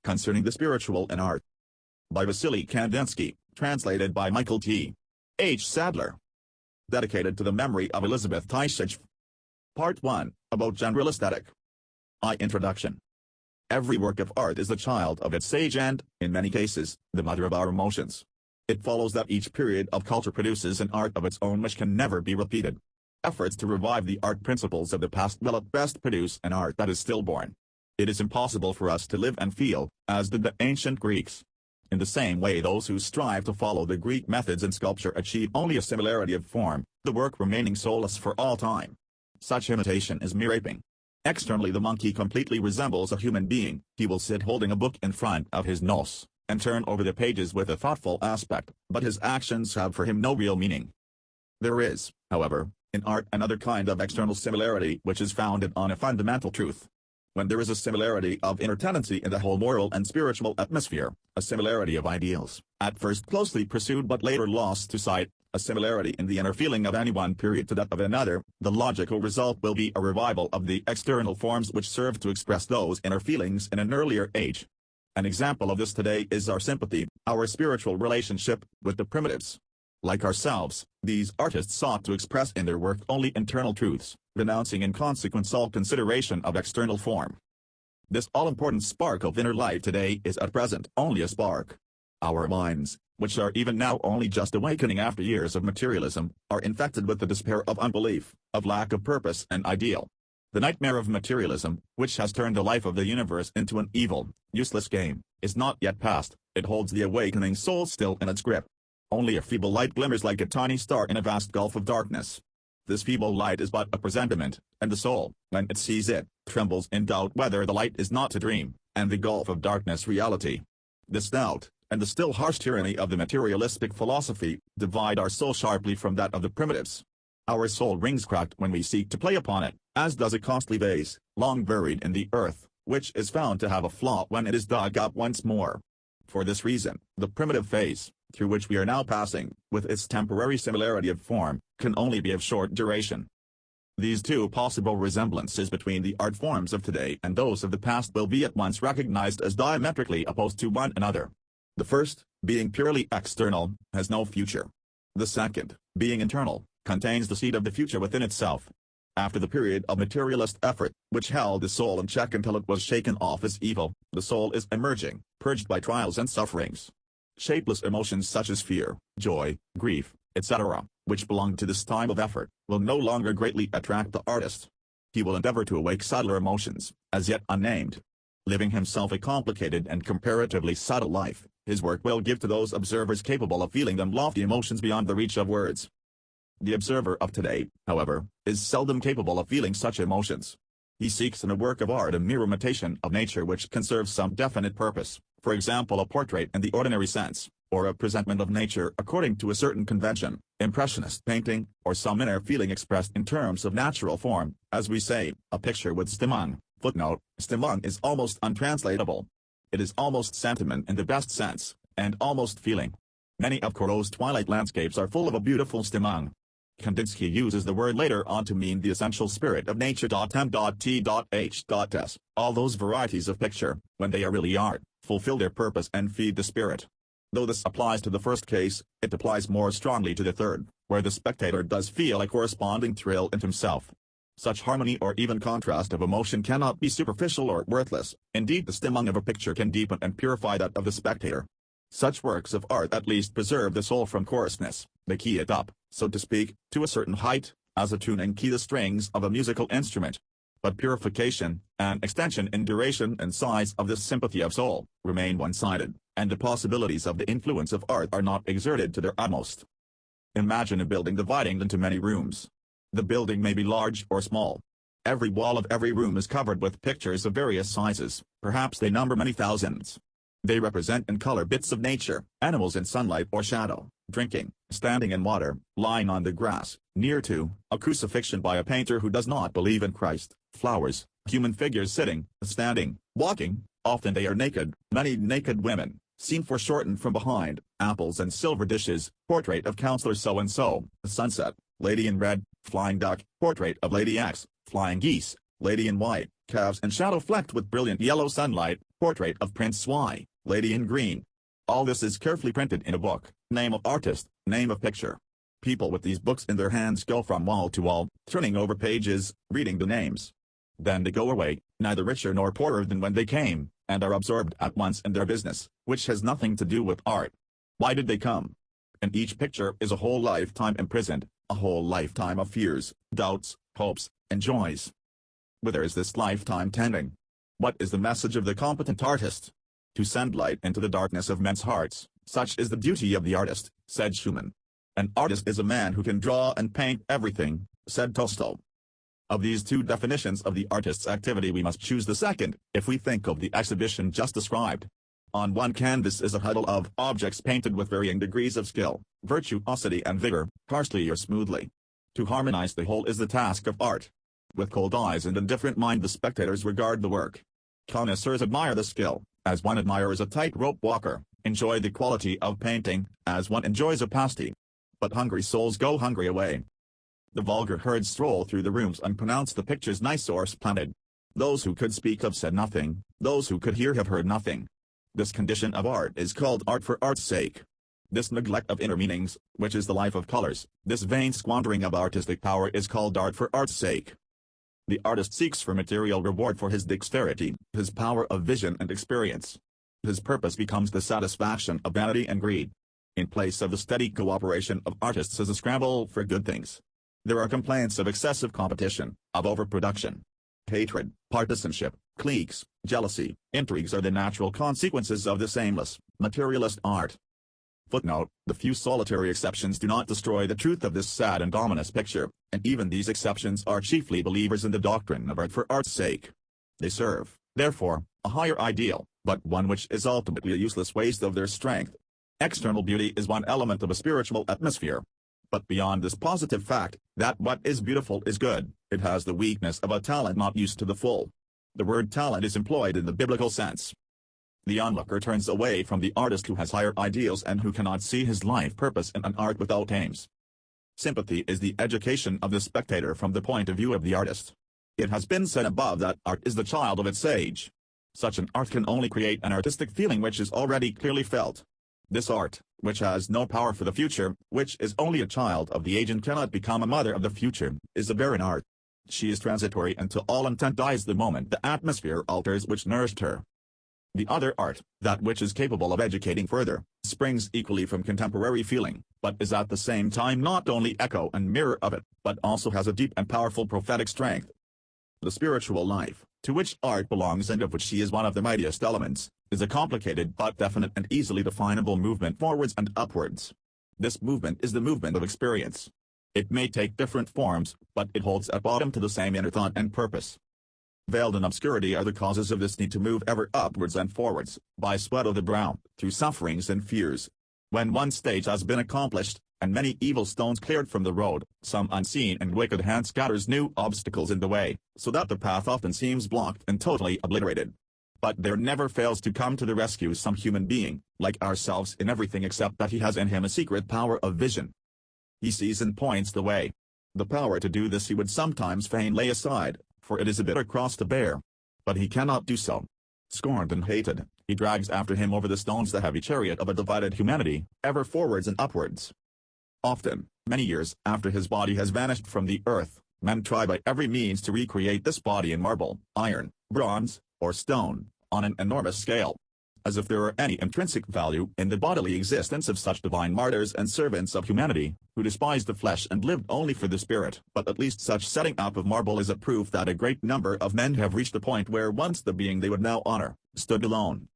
Concerning the Spiritual in Art. By Wassily Kandinsky, translated by Michael T. H. Sadler. Dedicated to the memory of Elizabeth Teichich. Part 1, about general aesthetic. Introduction. Every work of art is the child of its age and, in many cases, the mother of our emotions. It follows that each period of culture produces an art of its own which can never be repeated. Efforts to revive the art principles of the past will at best produce an art that is stillborn. It is impossible for us to live and feel, as did the ancient Greeks. In the same way, those who strive to follow the Greek methods in sculpture achieve only a similarity of form, the work remaining soulless for all time. Such imitation is mere aping. Externally, the monkey completely resembles a human being. He will sit holding a book in front of his nose, and turn over the pages with a thoughtful aspect, but his actions have for him no real meaning. There is, however, in art another kind of external similarity which is founded on a fundamental truth. When there is a similarity of inner tendency in the whole moral and spiritual atmosphere, a similarity of ideals, at first closely pursued but later lost to sight, a similarity in the inner feeling of any one period to that of another, the logical result will be a revival of the external forms which served to express those inner feelings in an earlier age. An example of this today is our sympathy, our spiritual relationship, with the primitives. Like ourselves, these artists sought to express in their work only internal truths, renouncing in consequence all consideration of external form. This all-important spark of inner life today is at present only a spark. Our minds, which are even now only just awakening after years of materialism, are infected with the despair of unbelief, of lack of purpose and ideal. The nightmare of materialism, which has turned the life of the universe into an evil, useless game, is not yet past. It holds the awakening soul still in its grip. Only a feeble light glimmers like a tiny star in a vast gulf of darkness. This feeble light is but a presentiment, and the soul, when it sees it, trembles in doubt whether the light is not a dream, and the gulf of darkness reality. This doubt, and the still harsh tyranny of the materialistic philosophy, divide our soul sharply from that of the primitives. Our soul rings cracked when we seek to play upon it, as does a costly vase, long buried in the earth, which is found to have a flaw when it is dug up once more. For this reason, the primitive phase, through which we are now passing, with its temporary similarity of form, can only be of short duration. These two possible resemblances between the art forms of today and those of the past will be at once recognized as diametrically opposed to one another. The first, being purely external, has no future. The second, being internal, contains the seed of the future within itself. After the period of materialist effort, which held the soul in check until it was shaken off as evil, the soul is emerging, purged by trials and sufferings. Shapeless emotions such as fear, joy, grief, etc., which belong to this time of effort, will no longer greatly attract the artist. He will endeavor to awake subtler emotions, as yet unnamed. Living himself a complicated and comparatively subtle life, his work will give to those observers capable of feeling them lofty emotions beyond the reach of words. The observer of today, however, is seldom capable of feeling such emotions. He seeks in a work of art a mere imitation of nature which can serve some definite purpose, for example a portrait in the ordinary sense, or a presentment of nature according to a certain convention, impressionist painting, or some inner feeling expressed in terms of natural form, as we say, a picture with Stimmung. Footnote, Stimmung is almost untranslatable. It is almost sentiment in the best sense, and almost feeling. Many of Corot's twilight landscapes are full of a beautiful Stimmung. Kandinsky uses the word later on to mean the essential spirit of nature. M.T.H.S. All those varieties of picture, when they are really art, fulfill their purpose and feed the spirit. Though this applies to the first case, it applies more strongly to the third, where the spectator does feel a corresponding thrill in himself. Such harmony or even contrast of emotion cannot be superficial or worthless. Indeed, the stimmung of a picture can deepen and purify that of the spectator. Such works of art at least preserve the soul from coarseness. They key it up, so to speak, to a certain height, as a tuning key the strings of a musical instrument. But purification, and extension in duration and size of this sympathy of soul, remain one-sided, and the possibilities of the influence of art are not exerted to their utmost. Imagine a building dividing into many rooms. The building may be large or small. Every wall of every room is covered with pictures of various sizes, perhaps they number many thousands. They represent in color bits of nature, animals in sunlight or shadow, drinking, standing in water, lying on the grass, near to, a crucifixion by a painter who does not believe in Christ, flowers, human figures sitting, standing, walking, often they are naked, many naked women, seen foreshortened from behind, apples and silver dishes, portrait of Counselor so-and-so, sunset, lady in red, flying duck, portrait of Lady X, flying geese, lady in white, calves and shadow flecked with brilliant yellow sunlight, Portrait of Prince Y, Lady in Green. All this is carefully printed in a book, name of artist, name of picture. People with these books in their hands go from wall to wall, turning over pages, reading the names. Then they go away, neither richer nor poorer than when they came, and are absorbed at once in their business, which has nothing to do with art. Why did they come? In each picture is a whole lifetime imprisoned, a whole lifetime of fears, doubts, hopes, and joys. Whither is this lifetime tending? What is the message of the competent artist? To send light into the darkness of men's hearts, such is the duty of the artist, said Schumann. An artist is a man who can draw and paint everything, said Tolstoy. Of these two definitions of the artist's activity we must choose the second, if we think of the exhibition just described. On one canvas is a huddle of objects painted with varying degrees of skill, virtuosity and vigor, harshly or smoothly. To harmonize the whole is the task of art. With cold eyes and indifferent mind the spectators regard the work. Connoisseurs admire the skill, as one admires a tightrope walker, enjoy the quality of painting, as one enjoys a pasty. But hungry souls go hungry away. The vulgar herd stroll through the rooms and pronounce the pictures nice or splendid. Those who could speak have said nothing, those who could hear have heard nothing. This condition of art is called art for art's sake. This neglect of inner meanings, which is the life of colors, this vain squandering of artistic power is called art for art's sake. The artist seeks for material reward for his dexterity, his power of vision and experience. His purpose becomes the satisfaction of vanity and greed. In place of the steady cooperation of artists is a scramble for good things. There are complaints of excessive competition, of overproduction. Hatred, partisanship, cliques, jealousy, intrigues are the natural consequences of this aimless, materialist art. Footnote: the few solitary exceptions do not destroy the truth of this sad and ominous picture, and even these exceptions are chiefly believers in the doctrine of art for art's sake. They serve, therefore, a higher ideal, but one which is ultimately a useless waste of their strength. External beauty is one element of a spiritual atmosphere. But beyond this positive fact, that what is beautiful is good, it has the weakness of a talent not used to the full. The word talent is employed in the biblical sense. The onlooker turns away from the artist who has higher ideals and who cannot see his life purpose in an art without aims. Sympathy is the education of the spectator from the point of view of the artist. It has been said above that art is the child of its age. Such an art can only create an artistic feeling which is already clearly felt. This art, which has no power for the future, which is only a child of the age and cannot become a mother of the future, is a barren art. She is transitory and to all intent dies the moment the atmosphere alters which nourished her. The other art, that which is capable of educating further, springs equally from contemporary feeling, but is at the same time not only echo and mirror of it, but also has a deep and powerful prophetic strength. The spiritual life, to which art belongs and of which she is one of the mightiest elements, is a complicated but definite and easily definable movement forwards and upwards. This movement is the movement of experience. It may take different forms, but it holds at bottom to the same inner thought and purpose. Veiled in obscurity are the causes of this need to move ever upwards and forwards, by sweat of the brow, through sufferings and fears. When one stage has been accomplished, and many evil stones cleared from the road, some unseen and wicked hand scatters new obstacles in the way, so that the path often seems blocked and totally obliterated. But there never fails to come to the rescue some human being, like ourselves in everything except that he has in him a secret power of vision. He sees and points the way. The power to do this he would sometimes fain lay aside, for it is a bitter cross to bear. But he cannot do so. Scorned and hated, he drags after him over the stones the heavy chariot of a divided humanity, ever forwards and upwards. Often, many years after his body has vanished from the earth, men try by every means to recreate this body in marble, iron, bronze, or stone, on an enormous scale. As if there were any intrinsic value in the bodily existence of such divine martyrs and servants of humanity, who despised the flesh and lived only for the spirit. But at least such setting up of marble is a proof that a great number of men have reached the point where once the being they would now honor, stood alone,